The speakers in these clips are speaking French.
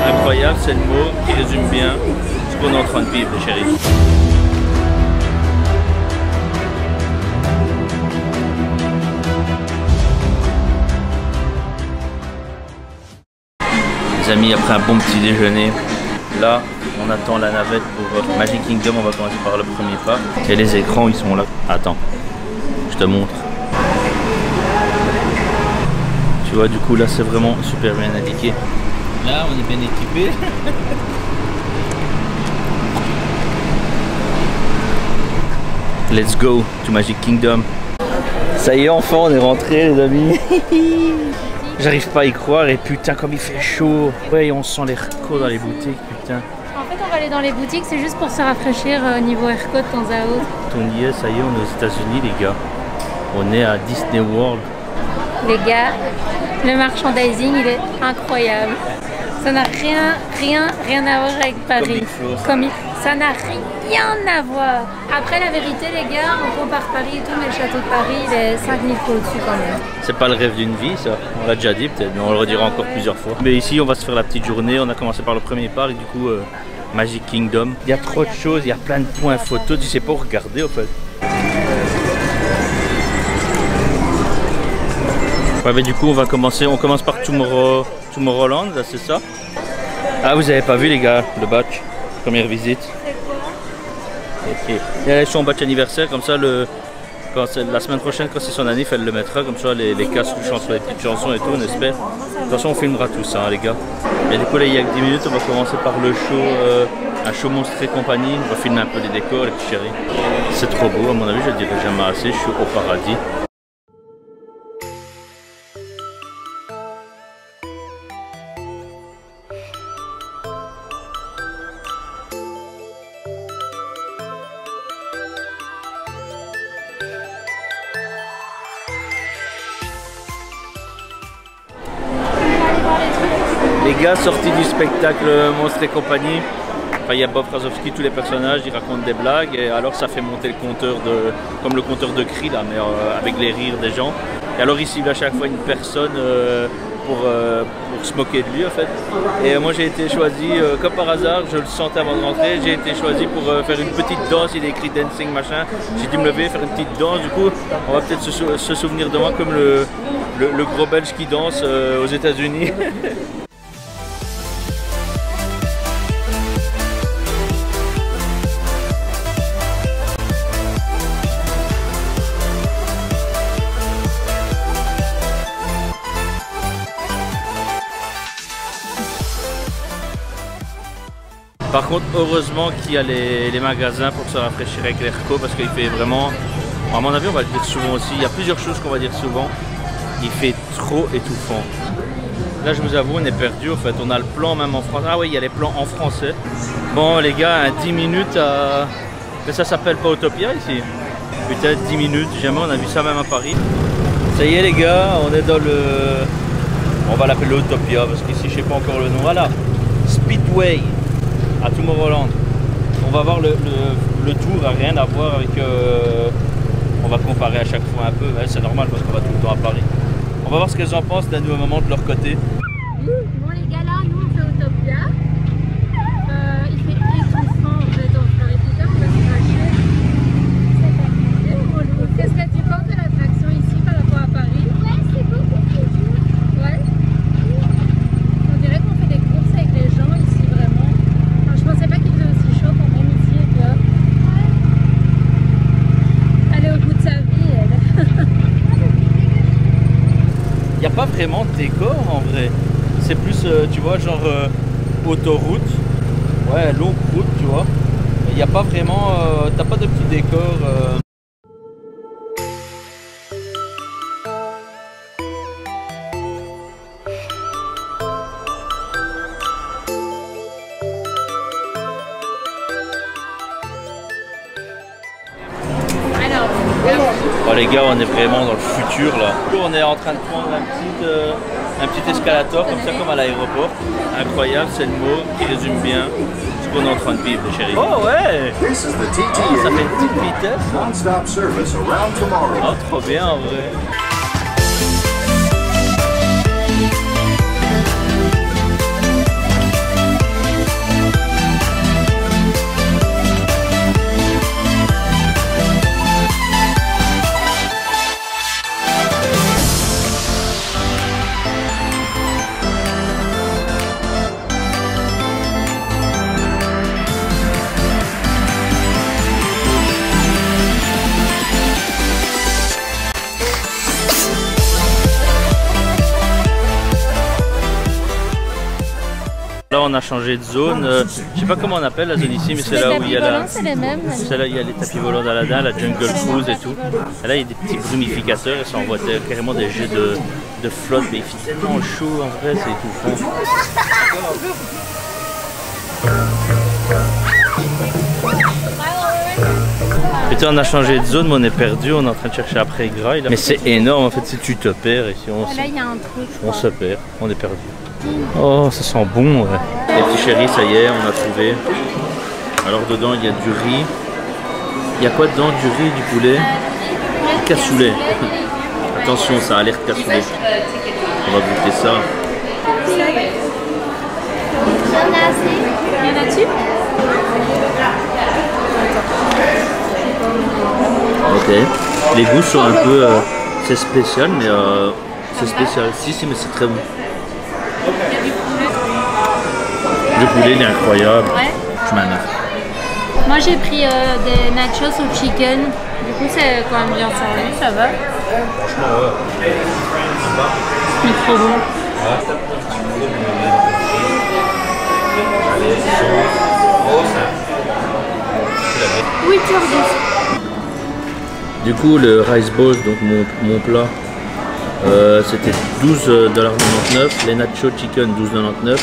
Incroyable, c'est le mot qui résume bien ce qu'on est en train de vivre, les chéris. Les amis, après un bon petit déjeuner, là on attend la navette pour Magic Kingdom. On va commencer par le premier parc. Et les écrans ils sont là. Attends, je te montre. Tu vois, du coup là c'est vraiment super bien indiqué. Là on est bien équipé. Let's go to Magic Kingdom. Ça y est, enfin on est rentré les amis. J'arrive pas à y croire et putain comme il fait chaud. Ouais, on sent les recos dans les boutiques, putain. En fait on va aller dans les boutiques, c'est juste pour se rafraîchir au niveau airco de temps à autre. On y est, ça y est, on est aux États-Unis les gars. On est à Disney World. Les gars, le merchandising il est incroyable. Ça n'a rien à voir avec Paris. Ça n'a rien à voir. Après la vérité les gars, on compare Paris et tout, mais le château de Paris il est 5000 fois au-dessus quand même. C'est pas le rêve d'une vie ça, on l'a déjà dit peut-être, mais on le redira encore plusieurs fois. Mais ici on va se faire la petite journée, on a commencé par le premier parc, du coup Magic Kingdom. Il y a trop de choses, il y a plein de points photos, tu sais pas où regarder en fait. Ouais mais du coup on commence par Tomorrowland, là c'est ça. Ah vous avez pas vu les gars, le batch, première visite. C'est quoi? Ok. Il y a son batch anniversaire, comme ça la semaine prochaine quand c'est son année, elle le mettra, comme ça les casques chantent les petites chansons et tout, on espère. De toute façon on filmera tout ça hein, les gars. Et du coup là il y a que 10 minutes, on va commencer par le show, un show Monstres et compagnie. On va filmer un peu les décors, les petits chéris. C'est trop beau, à mon avis je le dirai jamais assez, je suis au paradis. Les gars sortis du spectacle Monstres et compagnie, enfin, il y a Bob Razowski, tous les personnages, ils racontent des blagues et alors ça fait monter le compteur comme le compteur de cris là, mais avec les rires des gens. Et alors ici il y a à chaque fois une personne pour se moquer de lui en fait. Et moi j'ai été choisi, comme par hasard, je le sentais avant de rentrer, j'ai été choisi pour faire une petite danse, il est écrit dancing machin. J'ai dû me lever, faire une petite danse, du coup on va peut-être se souvenir de moi comme le gros belge qui danse aux États-Unis. Par contre, heureusement qu'il y a les magasins pour se rafraîchir avec l'airco parce qu'il fait vraiment, à mon avis on va le dire souvent aussi, il y a plusieurs choses qu'on va dire souvent, il fait trop étouffant. Là je vous avoue on est perdu en fait, on a le plan même en français, ah oui il y a les plans en français. Bon les gars, 10 minutes à... Mais ça s'appelle pas Autopia ici. Peut-être 10 minutes, jamais on a vu ça même à Paris. Ça y est les gars, on est dans le... On va l'appeler l'Autopia parce qu'ici je sais pas encore le nom, voilà. Speedway à Tomorrowland. On va voir le tour, a rien à voir avec... on va comparer à chaque fois un peu, ouais, c'est normal parce qu'on va tout le temps à Paris. On va voir ce qu'elles en pensent d'un nouveau moment de leur côté. Bon les gars là, nous on fait Autopia. Il fait étouffant en fait, on va arrêter là, on va se cracher. Qu'est-ce que tu penses de l'attraction ici par rapport à Paris? Ouais, c'est beaucoup plus dur. Ouais. On dirait qu'on fait des courses avec les gens ici vraiment. Enfin, je pensais pas qu'il faisait aussi chaud quand même ici, tu vois. Elle est au bout de sa vie, elle. Il n'y a pas vraiment de décor en vrai. C'est plus, tu vois, genre autoroute. Ouais, longue route, tu vois. Il n'y a pas vraiment... t'as pas de petits décors. Oh les gars, on est vraiment dans le futur là. On est en train de prendre un petit escalator comme ça, comme à l'aéroport. Incroyable, c'est le mot qui résume bien ce qu'on est en train de vivre les chéris. Oh ouais, oh, ça fait une petite vitesse. Oh trop bien en vrai. Là on a changé de zone, je sais pas comment on appelle la zone ici, mais c'est là où il y a la... C'est les mêmes. C'est là il y a les tapis volants d'Aladin, la jungle cruise et tout. Et là il y a des petits brumificateurs et ça envoie carrément des jets de flotte, mais il fait tellement chaud en vrai, c'est étouffant. Putain, on a changé de zone, mais on est perdu, on est en train de chercher après Grail. Mais c'est énorme en fait, si tu te perds ici, Là il y a un truc. on se perd, on est perdu. Oh, ça sent bon, ouais. Les petits chéris, ça y est, on a trouvé. Alors dedans, il y a du riz. Il y a quoi dedans? Du riz, du poulet? Du cassoulet. Attention, ça a l'air de cassoulet. On va goûter ça. Il y en a dessus? Ok. Les goûts sont un peu... c'est spécial, mais... c'est spécial. Si, mais c'est très bon. Le poulet, il est incroyable. Ouais. Je m'énerve. Moi, j'ai pris des nachos au chicken. Du coup, c'est quand même bien servi, ça va. Franchement, ouais. Mais trop bon. Oui, tu regardes. Du coup, le rice balls, donc mon plat, c'était $12,99. Les nachos chicken, $12,99.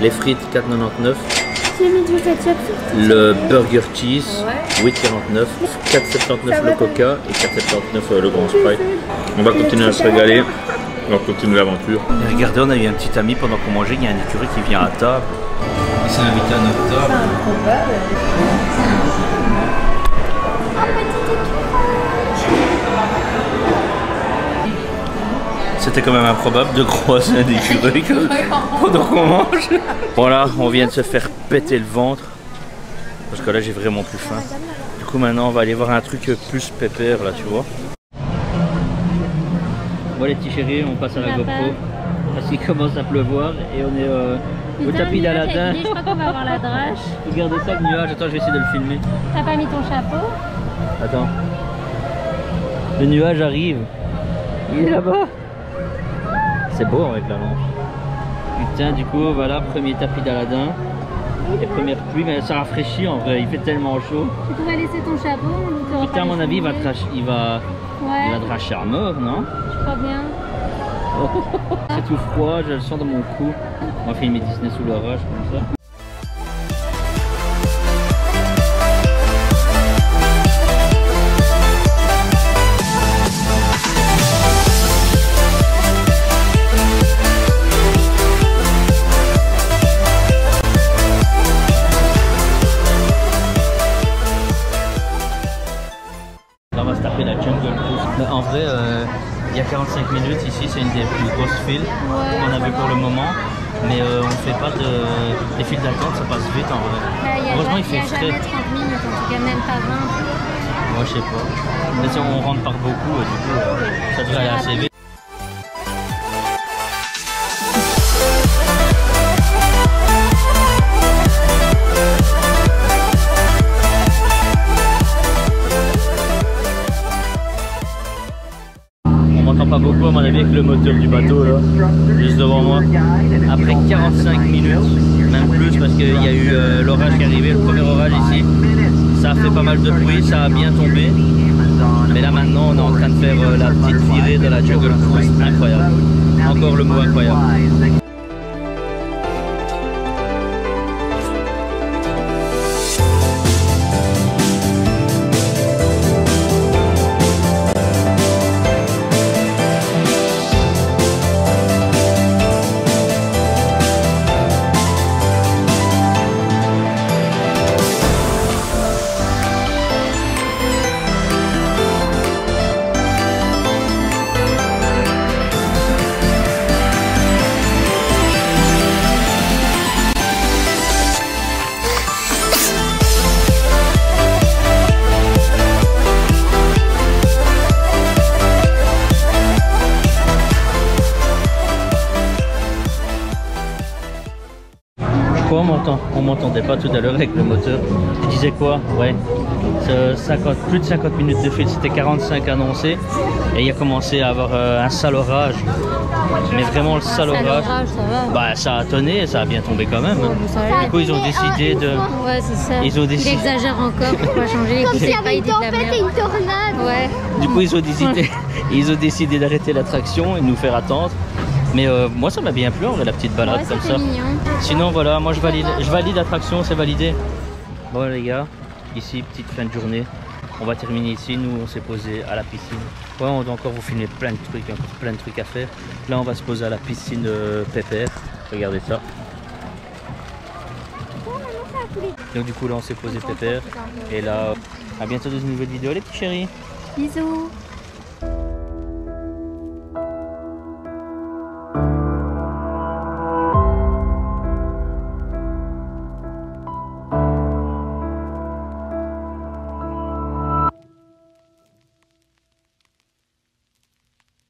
Les frites, $4,99. Le burger cheese, $8,49. $4,79 le coca et $4,79 le grand Sprite. On va continuer à se régaler. On va continuer l'aventure. Regardez, on a eu un petit ami pendant qu'on mangeait. Il y a un écureuil qui vient à table. Il s'est invité à notre table. C'était quand même improbable de croiser un écureuil pendant qu'on mange. Voilà, on vient de se faire péter le ventre. Parce que là, j'ai vraiment plus faim. Du coup, maintenant, on va aller voir un truc plus pépère, là, tu vois. Bon, les petits chéris, on passe à la GoPro. Parce qu'il commence à pleuvoir et on est au tapis d'Aladin. Je crois qu'on va avoir la drache. Regardez ça, le nuage. Attends, je vais essayer de le filmer. T'as pas mis ton chapeau? Attends. Le nuage arrive. Il est là-bas. C'est beau avec la lampe. Putain, du coup, voilà, premier tapis d'Aladin. Les premières pluies, mais ça rafraîchit en vrai, il fait tellement chaud. Tu pourrais laisser ton chapeau. Putain, à mon avis, il va dracher à mort, non? Je crois bien. Oh, c'est tout froid, je le sens dans mon cou. On va filmer Disney sous l'orage comme ça. On va se taper la jungle cruise. Mais en vrai, il y a 45 minutes ici, c'est une des plus grosses files qu'on a vu pour le moment. Mais on ne fait pas des files d'attente, ça passe vite en vrai. Heureusement, il fait frais. Il y a jamais 30 minutes, en tout cas même pas 20. Moi, je sais pas. Mais si on rentre par beaucoup, du coup, ça devrait aller assez vite. Pas beaucoup à mon avis avec le moteur du bateau là, juste devant moi. Après 45 minutes, même plus parce qu'il y a eu l'orage qui est arrivé, le premier orage ici. Ça a fait pas mal de bruit, ça a bien tombé. Mais là maintenant on est en train de faire la petite virée de la jungle cruise, incroyable. Encore le mot incroyable. Quoi, on m'entendait pas tout à l'heure avec le moteur. Tu disais quoi? Ouais. Plus de 50 minutes de fil, c'était 45 annoncés. Et il a commencé à avoir un sale orage. Mais vraiment le sale orage. Ça va. Bah ça a tonné, ça a bien tombé quand même. Du coup ils ont décidé de... Ouais, c'est ça. Ils ont décidé... Il exagère encore pour pas changer. Comme s'il y avait une de la tempête merde. et une tornade. Ouais. Du coup ils ont décidé d'arrêter l'attraction et de nous faire attendre. Mais moi ça m'a bien plu en vrai, la petite balade Ouais, comme c'était ça. mignon. Sinon voilà, moi je valide l'attraction, c'est validé. Bon les gars, ici petite fin de journée. On va terminer ici, nous on s'est posé à la piscine. Ouais, on doit encore vous filmer plein de trucs à faire. Là on va se poser à la piscine Pépère. Regardez ça. Donc du coup là on s'est posé Pépère. Et là, à bientôt dans une nouvelle vidéo les petits chéris. Bisous.